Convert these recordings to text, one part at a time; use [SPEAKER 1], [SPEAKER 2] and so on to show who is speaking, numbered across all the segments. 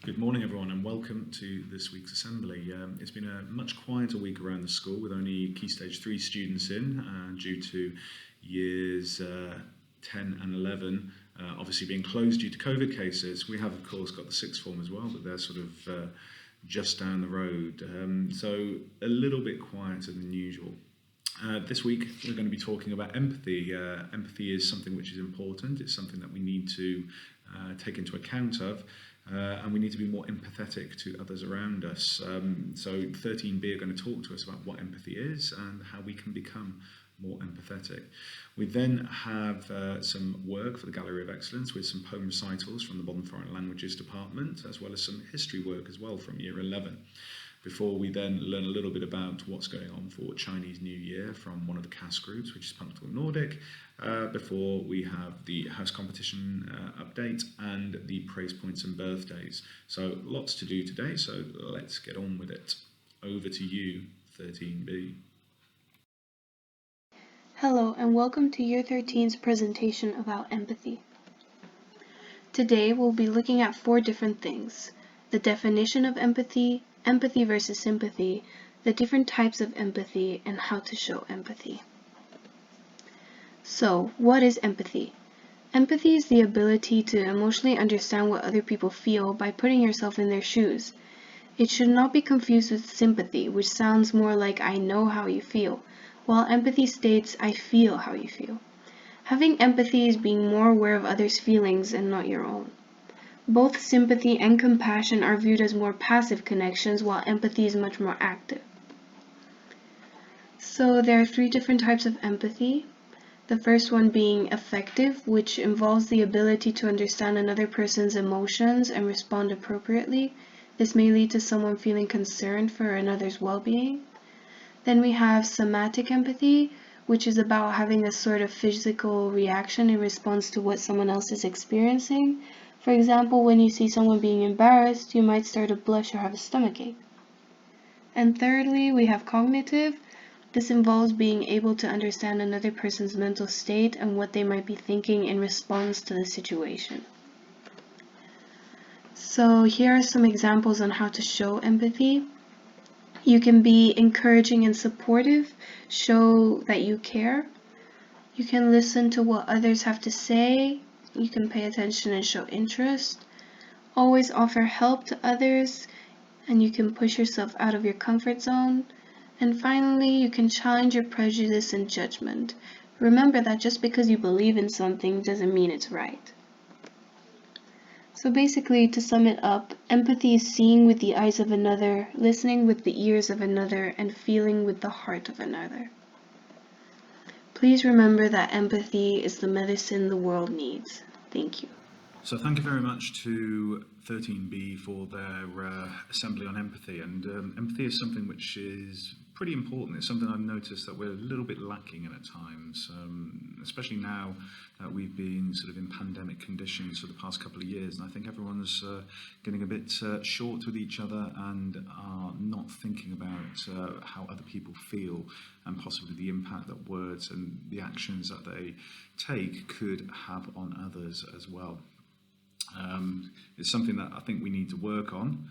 [SPEAKER 1] Good morning, everyone, and welcome to this week's assembly. It's been a much quieter week around the school with only Key Stage 3 students in due to years 10 and 11 obviously being closed due to COVID cases. We have, of course, got the sixth form as well, but they're sort of just down the road. So a little bit quieter than usual. This week we're going to be talking about empathy. Empathy is something which is important. It's something that we need to take into account of, and we need to be more empathetic to others around us. So 13B are going to talk to us about what empathy is and how we can become more empathetic. We then have some work for the Gallery of Excellence with some poem recitals from the Modern Foreign Languages Department, as well as some history work as well from Year 11. Before we then learn a little bit about what's going on for Chinese New Year from one of the CAS groups, which is Punctual Nordic, before we have the house competition update and the praise points and birthdays. So lots to do today, so let's get on with it. Over to you, 13B.
[SPEAKER 2] Hello and welcome to Year 13's presentation about empathy. Today we'll be looking at 4 different things: the definition of empathy, empathy versus sympathy, the different types of empathy, and how to show empathy. So, what is empathy? Empathy is the ability to emotionally understand what other people feel by putting yourself in their shoes. It should not be confused with sympathy, which sounds more like I know how you feel, while empathy states I feel how you feel. Having empathy is being more aware of others' feelings and not your own. Both sympathy and compassion are viewed as more passive connections, while empathy is much more active. So there are 3 different types of empathy. The first one being affective, which involves the ability to understand another person's emotions and respond appropriately. This may lead to someone feeling concerned for another's well-being. Then we have somatic empathy, which is about having a sort of physical reaction in response to what someone else is experiencing. For example, when you see someone being embarrassed, you might start to blush or have a stomachache. And thirdly, we have cognitive. This involves being able to understand another person's mental state and what they might be thinking in response to the situation. So here are some examples on how to show empathy. You can be encouraging and supportive, show that you care. You can listen to what others have to say. You can pay attention and show interest. Always offer help to others, and you can push yourself out of your comfort zone. And finally, you can challenge your prejudice and judgment. Remember that just because you believe in something doesn't mean it's right. So basically, to sum it up, empathy is seeing with the eyes of another, listening with the ears of another, and feeling with the heart of another. Please remember that empathy is the medicine the world needs. Thank you.
[SPEAKER 1] So thank you very much to 13B for their assembly on empathy. And empathy is something which is pretty important. It's something I've noticed that we're a little bit lacking in at times, especially now that we've been sort of in pandemic conditions for the past couple of years. And I think everyone's getting a bit short with each other and are not thinking about how other people feel and possibly the impact that words and the actions that they take could have on others as well. It's something that I think we need to work on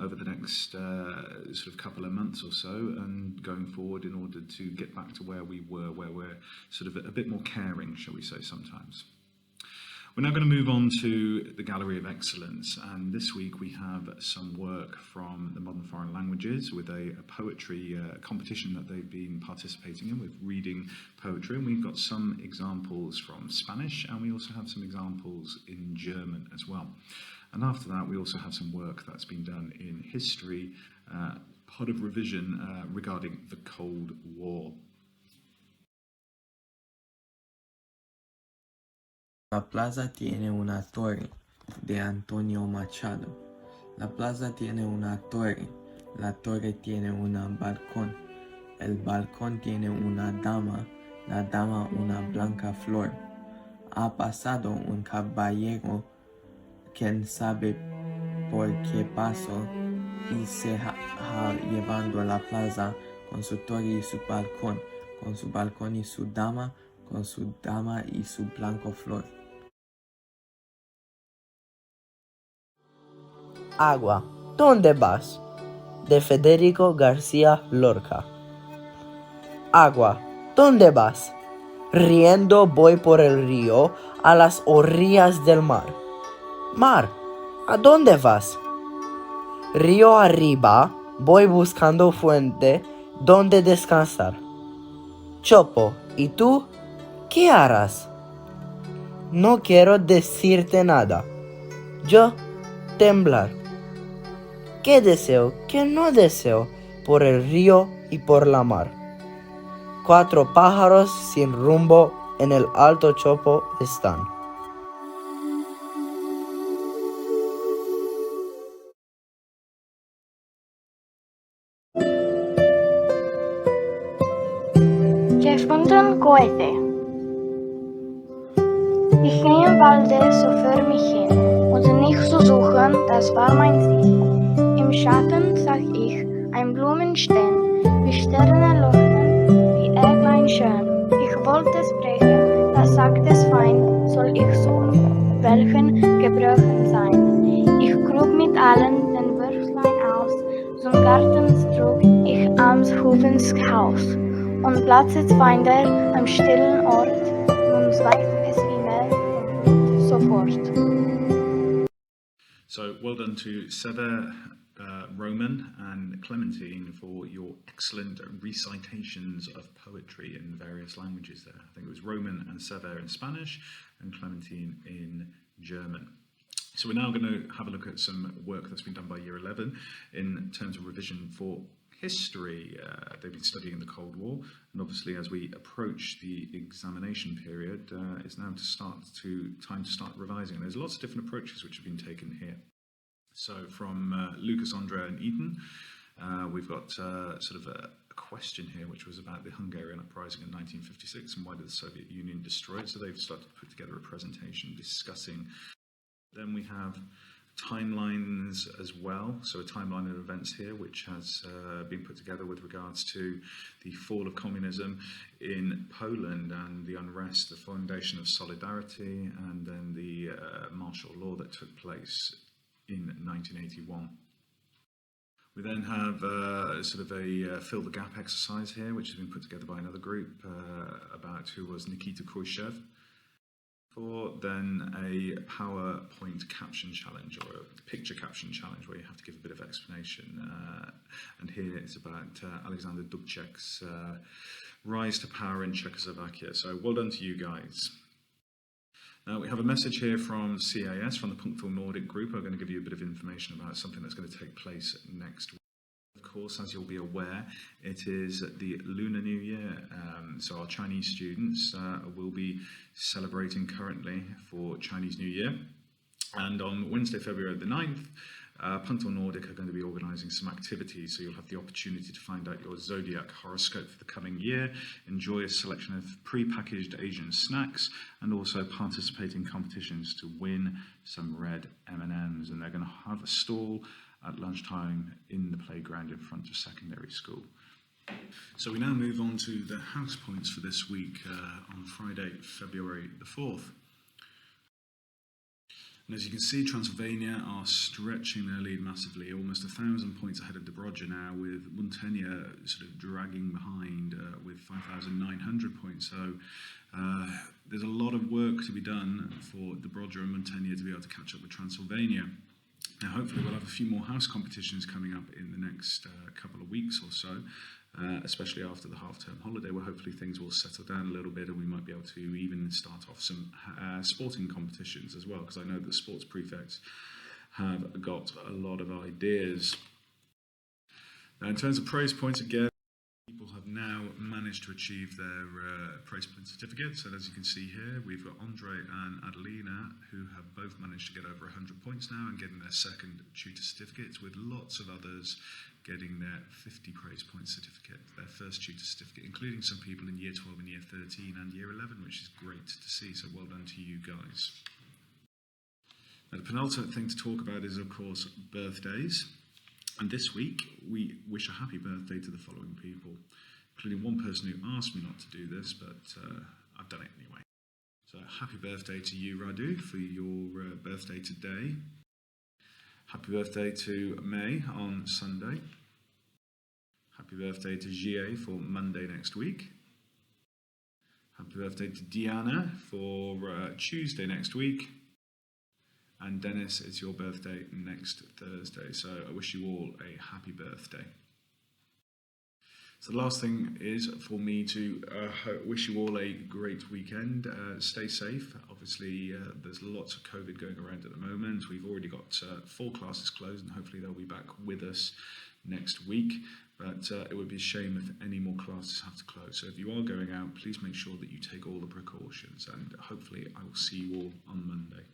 [SPEAKER 1] over the next sort of couple of months or so and going forward in order to get back to where we were, where we're sort of a bit more caring, shall we say, sometimes. We're now going to move on to the Gallery of Excellence, and this week we have some work from the Modern Foreign Languages with a poetry competition that they've been participating in with reading poetry, and we've got some examples from Spanish and we also have some examples in German as well. And after that we also have some work that's been done in history, part of revision regarding the Cold War.
[SPEAKER 3] La plaza tiene una torre, de Antonio Machado. La plaza tiene una torre, la torre tiene un balcón. El balcón tiene una dama, la dama una blanca flor. Ha pasado un caballero, quien sabe por qué pasó, y se ha llevando la plaza con su torre y su balcón, con su balcón y su dama, con su dama y su blanco flor.
[SPEAKER 4] Agua, ¿dónde vas? De Federico García Lorca. Agua, ¿dónde vas? Riendo voy por el río a las orillas del mar. Mar, ¿a dónde vas? Río arriba voy buscando fuente donde descansar. Chopo, ¿y tú? ¿Qué harás? No quiero decirte nada. Yo, temblar. ¿Qué deseo, qué no deseo por el río y por la mar? 4 pájaros sin rumbo en el alto chopo están.
[SPEAKER 5] Gefunden Goethe. Ich ging im Walde so für mich hin, und nicht zu suchen, das war mein Ziel. Im Schatten sah ich ein Blumen stehen, wie Sterne leuchten, wie Äuglein schön. Ich wollte sprechen, da sagte es fein, soll ich suchen, welchen Gebrochen sein. Ich grub mit allen den Würflein aus, zum Garten trug ich ans Hufens Haus, und platzet Feinde am stillen Ort, nun schweigt es immer und so fort.
[SPEAKER 1] So well done to Sever, Roman and Clementine for your excellent recitations of poetry in various languages there. I think it was Roman and Sever in Spanish and Clementine in German. So we're now going to have a look at some work that's been done by Year 11 in terms of revision for history. They've been studying the Cold War, and obviously as we approach the examination period, it's now time to start revising. And there's lots of different approaches which have been taken here. So from Lucas, Andrea and Eden, we've got sort of a question here which was about the Hungarian uprising in 1956 and why did the Soviet Union destroy it. So they've started to put together a presentation discussing. Then we have timelines as well, so a timeline of events here which has been put together with regards to the fall of communism in Poland and the unrest, the foundation of solidarity, and then the martial law that took place in 1981. We then have sort of a fill the gap exercise here, which has been put together by another group about who was Nikita Khrushchev. Or then a PowerPoint caption challenge or a picture caption challenge where you have to give a bit of explanation. And here it's about Alexander Dubček's rise to power in Czechoslovakia. So well done to you guys. Now we have a message here from CAS, from the Punctual Nordic group. I'm going to give you a bit of information about something that's going to take place next week. Of course, as you'll be aware, it is the Lunar New Year, so our Chinese students will be celebrating currently for Chinese New Year. And on Wednesday, February the 9th, Punctual Nordic are going to be organising some activities, so you'll have the opportunity to find out your zodiac horoscope for the coming year, enjoy a selection of pre-packaged Asian snacks, and also participate in competitions to win some red M&Ms. And they're going to have a stall at lunchtime in the playground in front of secondary school. So we now move on to the house points for this week on Friday, February the 4th. And as you can see, Transylvania are stretching their lead massively, almost 1,000 points ahead of Dobrodja now, with Muntenia sort of dragging behind with 5,900 points. So there's a lot of work to be done for Dobrodja and Muntenia to be able to catch up with Transylvania. Now, hopefully we'll have a few more house competitions coming up in the next couple of weeks or so, especially after the half-term holiday, where hopefully things will settle down a little bit and we might be able to even start off some sporting competitions as well, because I know that sports prefects have got a lot of ideas. Now, in terms of praise points, again, people have now managed to achieve their praise point certificates, and as you can see here, we've got Andre and Adelina, who have both managed to get over 100 points now and getting their second tutor certificates, with lots of others getting their 50 praise point certificate, their first tutor certificate, including some people in Year 12 and Year 13 and Year 11, which is great to see, so well done to you guys. Now, the penultimate thing to talk about is, of course, birthdays. And this week, we wish a happy birthday to the following people, including one person who asked me not to do this, but I've done it anyway. So happy birthday to you, Radu, for your birthday today. Happy birthday to May on Sunday. Happy birthday to Jie for Monday next week. Happy birthday to Diana for Tuesday next week. And Dennis, it's your birthday next Thursday, so I wish you all a happy birthday. So the last thing is for me to wish you all a great weekend. Stay safe. Obviously, there's lots of COVID going around at the moment. We've already got 4 classes closed, and hopefully they'll be back with us next week. But it would be a shame if any more classes have to close. So if you are going out, please make sure that you take all the precautions, and hopefully I will see you all on Monday.